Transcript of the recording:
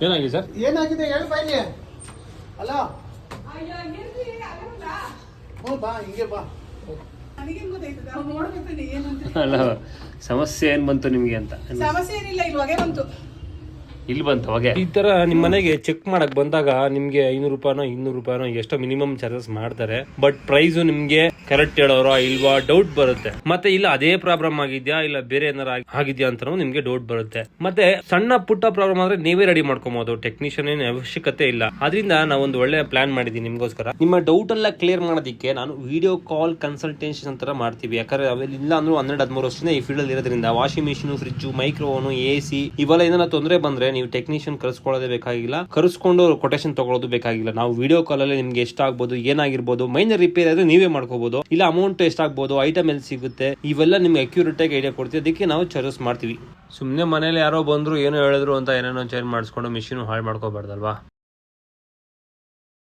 ಏನಾಗಿದೆ ಸರ್? ಏನಾಗಿದೆ ಹೇಳಿ ಬಾಯ್ಲಿ. ಅಲ್ಲ ಹ್ಞೂ ಬಾ, ಹಿಂಗೆ ಬಾ. ಅಲ್ಲ ಸಮಸ್ಯೆ ಏನ್ ಬಂತು ನಿಮ್ಗೆ ಅಂತ. ಸಮಸ್ಯೆ ಏನಿಲ್ಲ, ಇಲ್ಲಿ ಹೊಗೆ ಬಂತು. ಇಲ್ಲಿ ಬಂತು ಹೊಗೆ. ಈ ತರ ನಿಮ್ ಮನೆಗೆ ಚೆಕ್ ಮಾಡಕ್ ಬಂದಾಗ ನಿಮ್ಗೆ 500 ರೂಪಾಯಿನೋ 200 ರೂಪಾಯಿನೋ ಎಷ್ಟೋ ಮಿನಿಮಮ್ ಚಾರ್ಜಸ್ ಮಾಡ್ತಾರೆ. ಬಟ್ ಪ್ರೈಸ್ ನಿಮ್ಗೆ ಕರೆಕ್ಟ್ ಹೇಳೋರೋ ಇಲ್ವಾ ಡೌಟ್ ಬರುತ್ತೆ. ಮತ್ತೆ ಇಲ್ಲ ಅದೇ ಪ್ರಾಬ್ಲಮ್ ಆಗಿದ್ಯಾ ಇಲ್ಲ ಬೇರೆ ಏನಾರ ಆಗಿದ್ಯಾ ಅಂತ ನಿಮ್ಗೆ ಡೌಟ್ ಬರುತ್ತೆ. ಮತ್ತೆ ಸಣ್ಣ ಪುಟ್ಟ ಪ್ರಾಬ್ಲಮ್ ಆದ್ರೆ ನೀವೇ ರೆಡಿ ಮಾಡ್ಕೊಬಹುದು, ಟೆಕ್ನಿಷಿಯನ್ ಏನ್ ಅವಶ್ಯಕತೆ ಇಲ್ಲ. ಅದರಿಂದ ನಾವೊಂದು ಒಳ್ಳೆ ಪ್ಲಾನ್ ಮಾಡಿದೀನಿ ನಿಮ್ಗೋಸ್ಕರ. ನಿಮ್ಮ ಡೌಟ್ ಎಲ್ಲ ಕ್ಲಿಯರ್ ಮಾಡೋದಕ್ಕೆ ನಾನು ವಿಡಿಯೋ ಕಾಲ್ ಕನ್ಸಲ್ಟೇಷನ್ ಅಂತ ಮಾಡ್ತೀವಿ. ಯಾಕಂದ್ರೆ ಅವೆಲ್ಲ ಅಂದ್ರೂ 12-13 ವರ್ಷದಿಂದ ಈ ಫೀಲ್ಡ್ ಅಲ್ಲಿ ಇರೋದ್ರಿಂದ ವಾಷಿಂಗ್ ಮಿಷಿನ್, ಫ್ರಿಡ್ಜ್, ಮೈಕ್ರೋವನ್, AC ಇವೆಲ್ಲ ಏನಾರ ತೊಂದರೆ ಬಂದ್ರೆ ನೀವು ಟೆಕ್ನಿಷಿಯನ್ ಕರ್ಸ್ಕೊಳ್ಳೋದೇ ಬೇಕಾಗಿಲ್ಲ, ಕರ್ಸ್ಕೊಂಡು ಕೊಟೇಶನ್ ತಗೊಳ್ಳೋದು ಬೇಕಾಗಿಲ್ಲ. ನಾವು ವಿಡಿಯೋ ಕಾಲ್ ಅಲ್ಲಿ ನಿಮ್ಗೆ ಎಷ್ಟಾಗ್ಬೋದು, ಏನಾಗಿರ್ಬೋದು, ಮೈನರ್ ರಿಪೇರ್ ಆದ್ರೆ ನೀವೇ ಮಾಡ್ಕೋಬಹುದು, ಇಲ್ಲ ಅಮೌಂಟ್ ಎಷ್ಟಾಗ್ಬೋದು, ಐಟಮ್ ಎಲ್ಲಿ ಸಿಗುತ್ತೆ, ಇವೆಲ್ಲ ನಿಮ್ಗೆ ಅಕ್ಯುರೇಟ್ ಆಗಿ ಐಡಿಯಾ ಕೊಡ್ತೀವಿ. ಅದಕ್ಕೆ ನಾವು ಚಾರ್ಜಸ್ ಮಾಡ್ತೀವಿ. ಸುಮ್ನೆ ಮನೇಲಿ ಯಾರೋ ಬಂದ್ರು ಏನೋ ಹೇಳಿದ್ರು ಅಂತ ಏನೇನೋ ಚೇಂಜ್ ಮಾಡಿಸ್ಕೊಂಡು ಮಿಷಿನ್ ಹಾಳು ಮಾಡ್ಕೋಬಾರ್ದಲ್ವಾ.